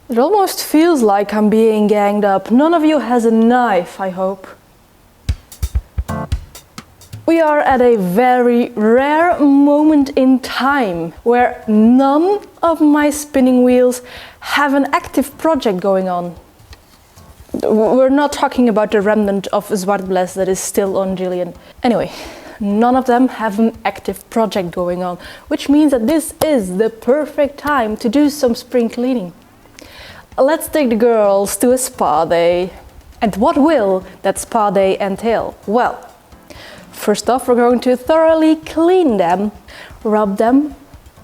It almost feels like I'm being ganged up. None of you has a knife, I hope. We are at a very rare moment in time where none of my spinning wheels have an active project going on. We're not talking about the remnant of Zwartbles that is still on Jillian. Anyway, none of them have an active project going on, which means that this is the perfect time to do some spring cleaning. Let's take the girls to a spa day. And what will that spa day entail? Well, first off, we're going to thoroughly clean them, rub them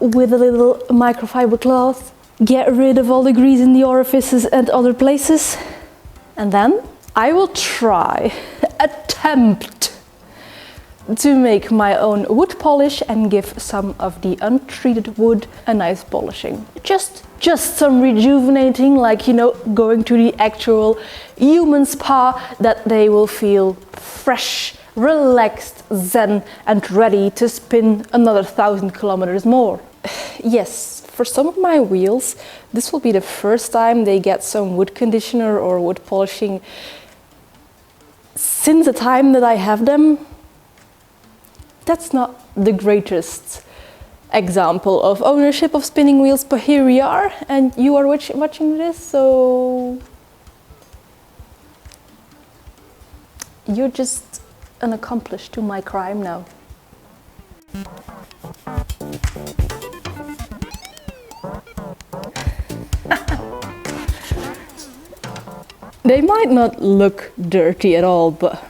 with a little microfiber cloth, get rid of all the grease in the orifices and other places. And then I will attempt to make my own wood polish and give some of the untreated wood a nice polishing. Just some rejuvenating, like, you know, going to the actual human spa, that they will feel fresh, relaxed, zen, and ready to spin another 1,000 kilometers more. Yes, for some of my wheels, this will be the first time they get some wood conditioner or wood polishing since the time that I have them. That's not the greatest example of ownership of spinning wheels, but here we are, and you are watching this, so you're just an accomplice to my crime now. They might not look dirty at all, but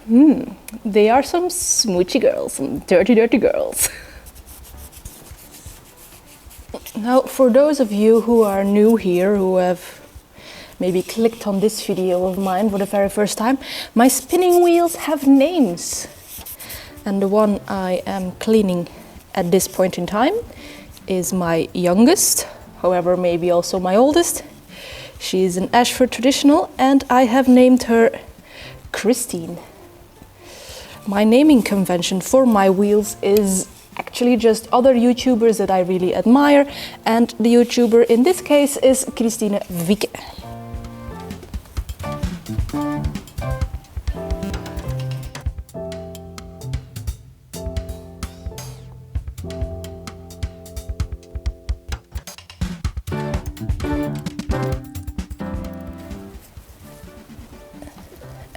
they are some smoochy girls, some dirty girls. Now, for those of you who are new here, who have maybe clicked on this video of mine for the very first time, my spinning wheels have names. And the one I am cleaning at this point in time is my youngest, however, maybe also my oldest. She is an Ashford traditional, and I have named her Christine. My naming convention for my wheels is actually just other YouTubers that I really admire, and the YouTuber in this case is Christine Wieke.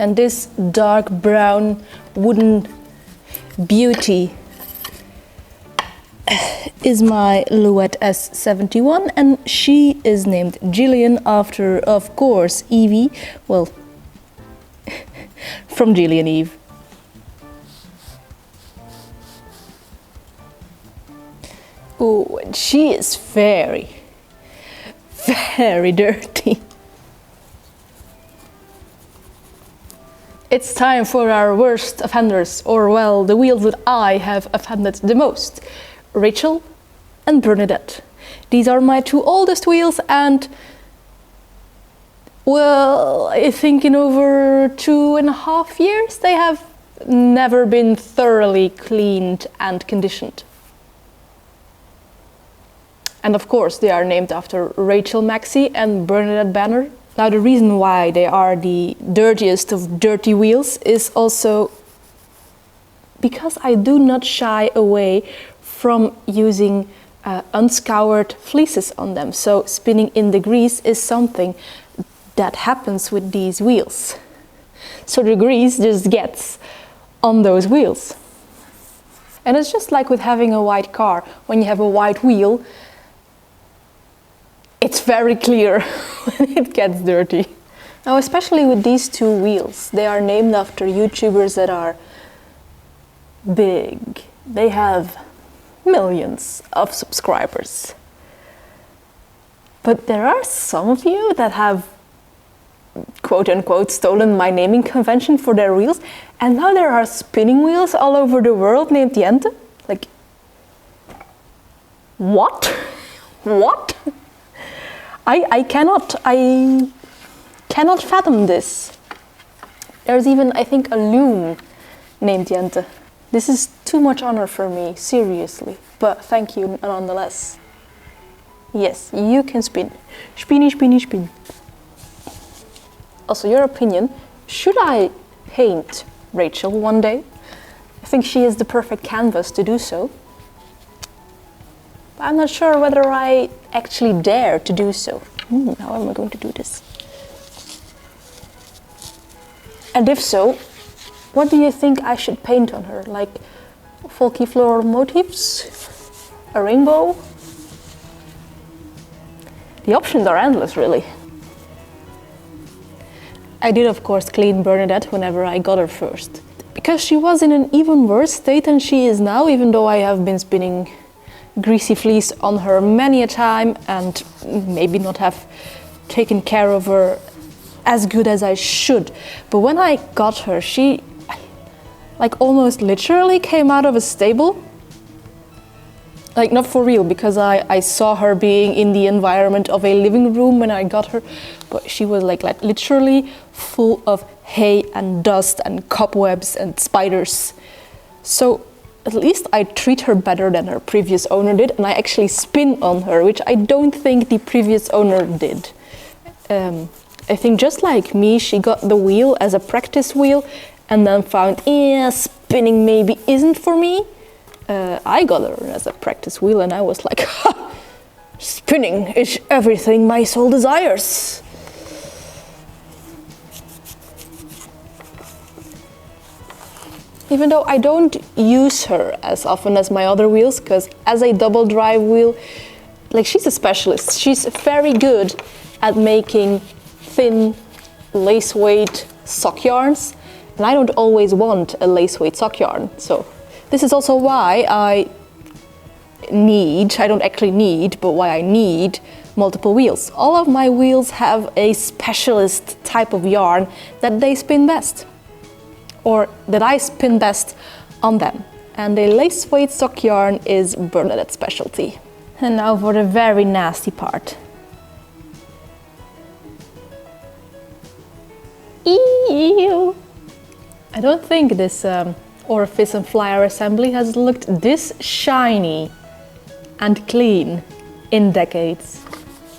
And this dark brown wooden beauty is my Louette S71, and she is named Jillian after, of course, Evie, well, from Jillian Eve. Oh, and she is very, very dirty. It's time for our worst offenders, or well, the wheels that I have offended the most. Rachel and Bernadette. These are my two oldest wheels, and well, I think in over 2.5 years they have never been thoroughly cleaned and conditioned. And of course they are named after Rachel Maxey and Bernadette Banner. Now, the reason why they are the dirtiest of dirty wheels is also because I do not shy away from using unscoured fleeces on them. So spinning in the grease is something that happens with these wheels. So the grease just gets on those wheels. And it's just like with having a white car. When you have a white wheel, it's very clear when it gets dirty. Now, especially with these two wheels, they are named after YouTubers that are big. They have millions of subscribers. But there are some of you that have, quote unquote, stolen my naming convention for their wheels, and now there are spinning wheels all over the world named Jente. Like, what? What? I cannot fathom this. There's even, I think, a loon named Jente. This is too much honor for me, seriously, but thank you nonetheless. Yes, you can spin. Spinny, spinny, spin. Also, your opinion, should I paint Rachel one day? I think she is the perfect canvas to do so. But I'm not sure whether I actually dare to do so. How am I going to do this? And if so, what do you think I should paint on her? Like folky floral motifs? A rainbow? The options are endless, really. I did, of course, clean Bernadette whenever I got her first, because she was in an even worse state than she is now, even though I have been spinning greasy fleece on her many a time and maybe not have taken care of her as good as I should. But when I got her, she like almost literally came out of a stable. Like, not for real, because I saw her being in the environment of a living room when I got her, but she was like literally full of hay and dust and cobwebs and spiders. So at least I treat her better than her previous owner did, and I actually spin on her, which I don't think the previous owner did. I think just like me, she got the wheel as a practice wheel and then found, spinning maybe isn't for me. I got her as a practice wheel and I was like, ha! Spinning is everything my soul desires. Even though I don't use her as often as my other wheels, because as a double drive wheel, like, she's a specialist. She's very good at making thin lace weight sock yarns, and I don't always want a lace weight sock yarn. So this is also why I don't actually need, but why I need multiple wheels. All of my wheels have a specialist type of yarn that they spin best, or that I spin best on them. And a lace weight sock yarn is Bernadette's specialty. And now for the very nasty part. Ew! I don't think this orifice and flyer assembly has looked this shiny and clean in decades.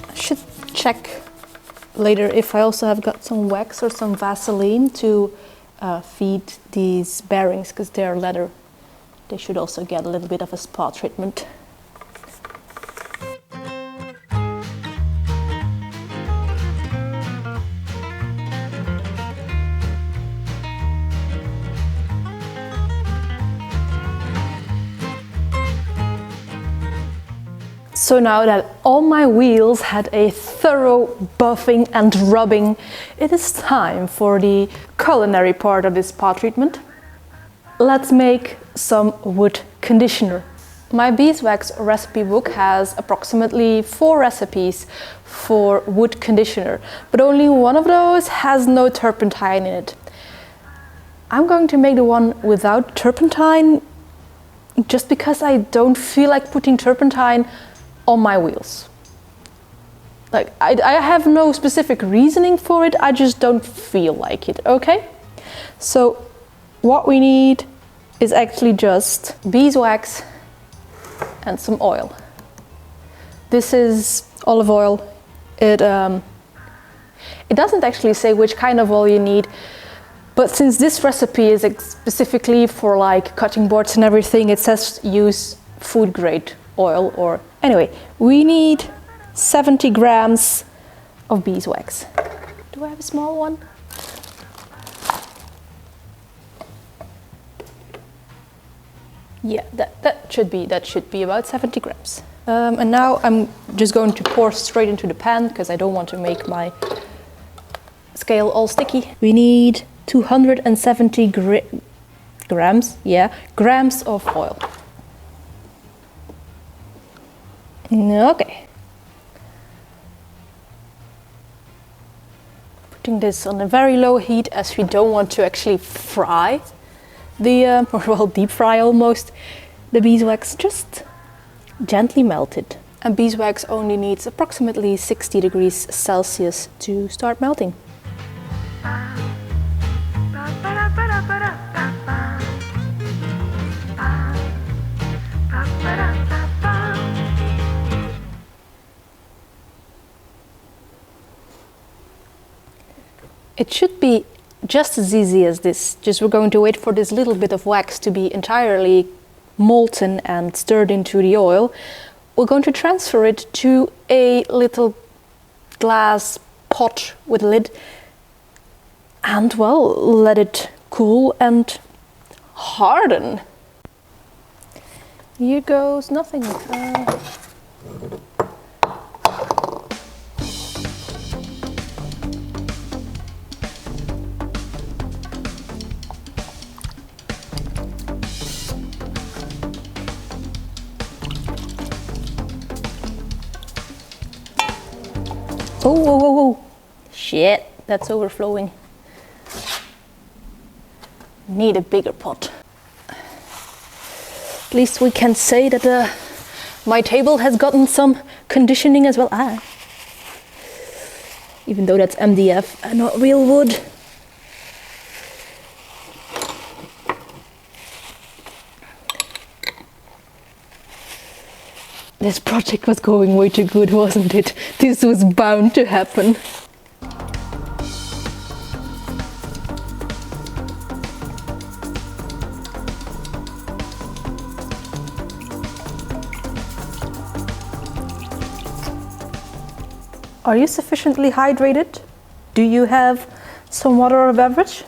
I should check later if I also have got some wax or some Vaseline to feed these bearings, because they're leather. They should also get a little bit of a spa treatment. So now that all my wheels had a thorough buffing and rubbing, it is time for the culinary part of this spa treatment. Let's make some wood conditioner. My beeswax recipe book has approximately 4 recipes for wood conditioner, but only one of those has no turpentine in it. I'm going to make the one without turpentine just because I don't feel like putting turpentine on my wheels. Like, I have no specific reasoning for it, I just don't feel like it, okay? So what we need is actually just beeswax and some oil. This is olive oil. It doesn't actually say which kind of oil you need, but since this recipe is specifically for like cutting boards and everything, it says use food grade oil. Or anyway, we need 70 grams of beeswax. Do I have a small one? Yeah, that should be about 70 grams. And now I'm just going to pour straight into the pan because I don't want to make my scale all sticky. We need 270 grams of oil. Okay. Putting this on a very low heat as we don't want to actually fry deep fry almost, the beeswax, just gently melted. And beeswax only needs approximately 60 degrees Celsius to start melting. It should be just as easy as this. Just we're going to wait for this little bit of wax to be entirely molten and stirred into the oil. We're going to transfer it to a little glass pot with a lid and, well, let it cool and harden. Here goes nothing. Oh, whoa, whoa, whoa. Shit, that's overflowing. Need a bigger pot. At least we can say that my table has gotten some conditioning as well. Even though that's MDF and not real wood. This project was going way too good, wasn't it? This was bound to happen. Are you sufficiently hydrated? Do you have some water or beverage?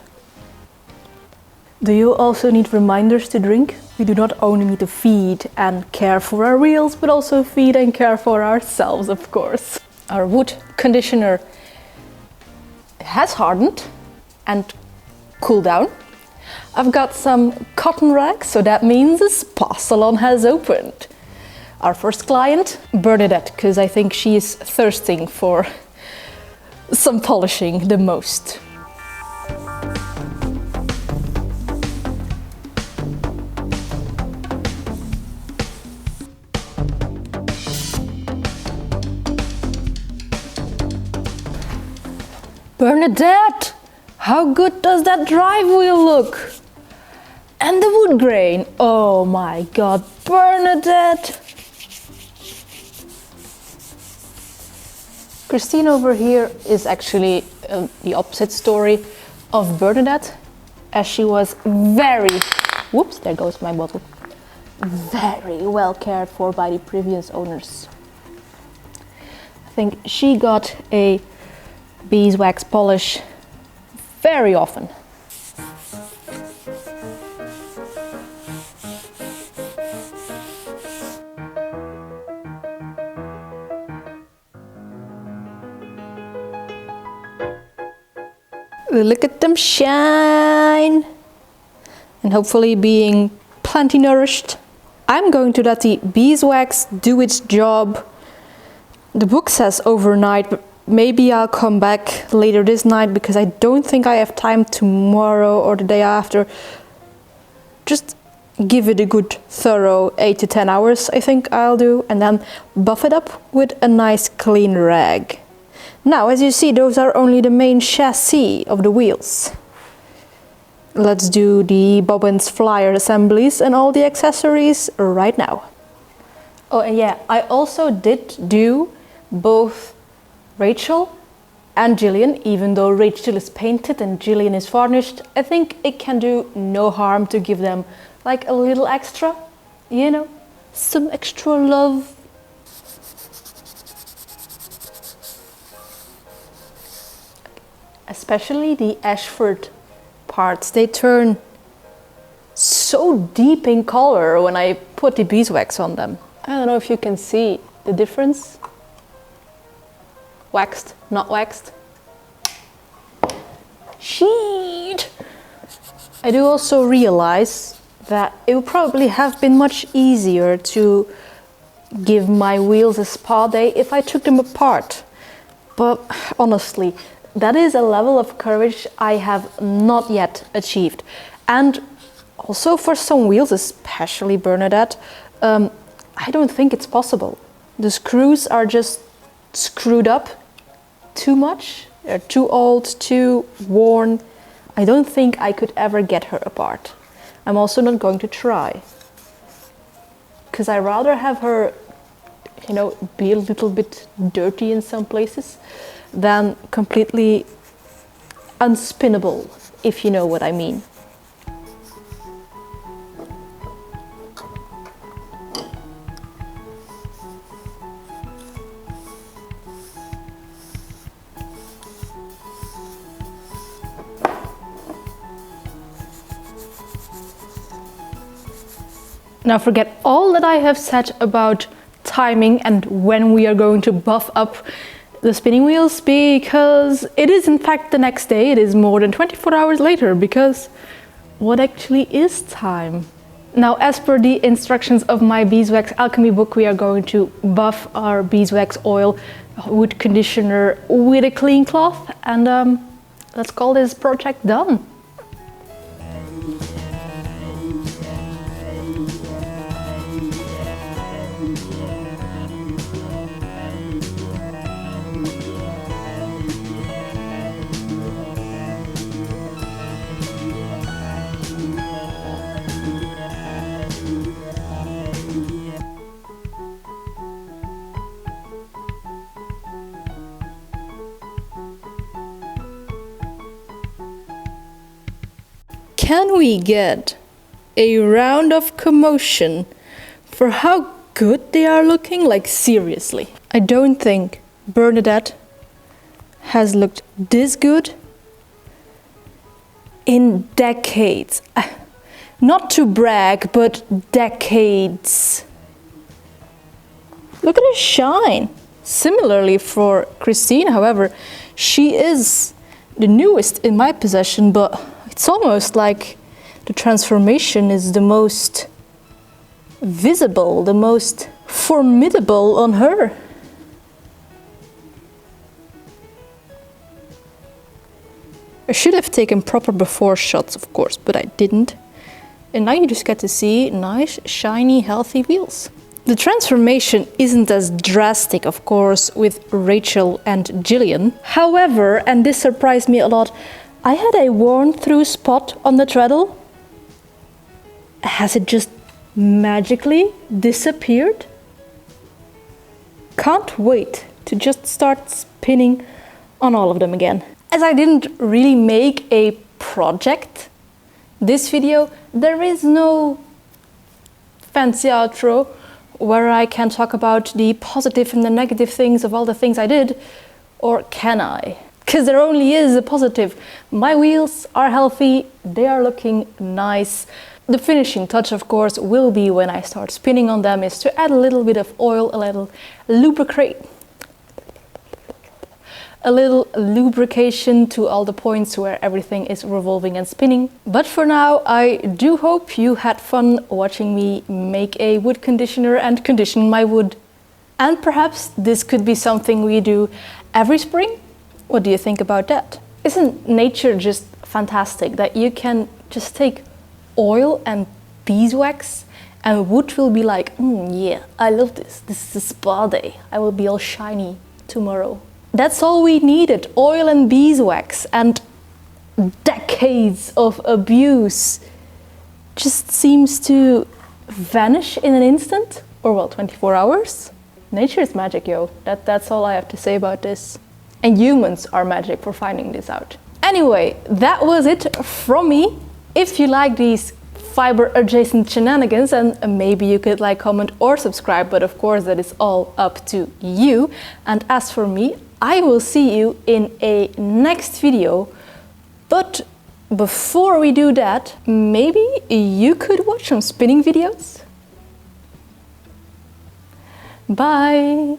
Do you also need reminders to drink? We do not only need to feed and care for our reels, but also feed and care for ourselves, of course. Our wood conditioner has hardened and cooled down. I've got some cotton rags, so that means a spa salon has opened. Our first client, Bernadette, because I think she is thirsting for some polishing the most. Bernadette, how good does that drive wheel look? And the wood grain, oh my god, Bernadette! Christine over here is actually the opposite story of Bernadette, as she was very, whoops, there goes my bottle, very well cared for by the previous owners. I think she got a beeswax polish very often. Look at them shine! And hopefully being plenty nourished. I'm going to let the beeswax do its job. The book says overnight, but maybe I'll come back later this night because I don't think I have time tomorrow or the day after. Just give it a good thorough 8 to 10 hours, I think I'll do, and then buff it up with a nice clean rag. Now, as you see, those are only the main chassis of the wheels. Let's do the bobbins, flyer assemblies and all the accessories right now. Oh, and yeah, I also did do both Rachel and Gillian, even though Rachel is painted and Gillian is varnished. I think it can do no harm to give them like a little extra, you know, some extra love. Especially the Ashford parts, they turn so deep in color when I put the beeswax on them. I don't know if you can see the difference. Waxed, not waxed. Sheet! I do also realize that it would probably have been much easier to give my wheels a spa day if I took them apart. But honestly, that is a level of courage I have not yet achieved. And also for some wheels, especially Bernadette, I don't think it's possible. The screws are just screwed up too much. They're too old, too worn. I don't think I could ever get her apart. I'm also not going to try. Because I rather have her, you know, be a little bit dirty in some places than completely unspinnable, if you know what I mean. Now forget all that I have said about timing and when we are going to buff up the spinning wheels, because it is in fact the next day. It is more than 24 hours later, because what actually is time? Now, as per the instructions of my beeswax alchemy book, we are going to buff our beeswax oil wood conditioner with a clean cloth, and let's call this project done. Can we get a round of commotion for how good they are looking? Like, seriously. I don't think Bernadette has looked this good in decades. Not to brag, but decades. Look at her shine. Similarly for Christine, however, she is the newest in my possession, but it's almost like the transformation is the most visible, the most formidable on her. I should have taken proper before shots, of course, but I didn't. And now you just get to see nice, shiny, healthy wheels. The transformation isn't as drastic, of course, with Rachel and Gillian. However, and this surprised me a lot, I had a worn-through spot on the treadle. Has it just magically disappeared? Can't wait to just start spinning on all of them again. As I didn't really make a project this video, there is no fancy outro where I can talk about the positive and the negative things of all the things I did, or can I? Because there only is a positive. My wheels are healthy, they are looking nice. The finishing touch, of course, will be when I start spinning on them, is to add a little bit of oil, a little lubrication to all the points where everything is revolving and spinning. But for now, I do hope you had fun watching me make a wood conditioner and condition my wood. And perhaps this could be something we do every spring. What do you think about that? Isn't nature just fantastic that you can just take oil and beeswax and wood will be like, yeah, I love this. This is a spa day. I will be all shiny tomorrow. That's all we needed, oil and beeswax, and decades of abuse just seems to vanish in an instant, or well, 24 hours. Nature is magic, yo. That's all I have to say about this. And humans are magic for finding this out. Anyway, that was it from me. If you like these fiber adjacent shenanigans, and maybe you could like, comment or subscribe, but of course that is all up to you. And as for me, I will see you in a next video. But before we do that, maybe you could watch some spinning videos. Bye!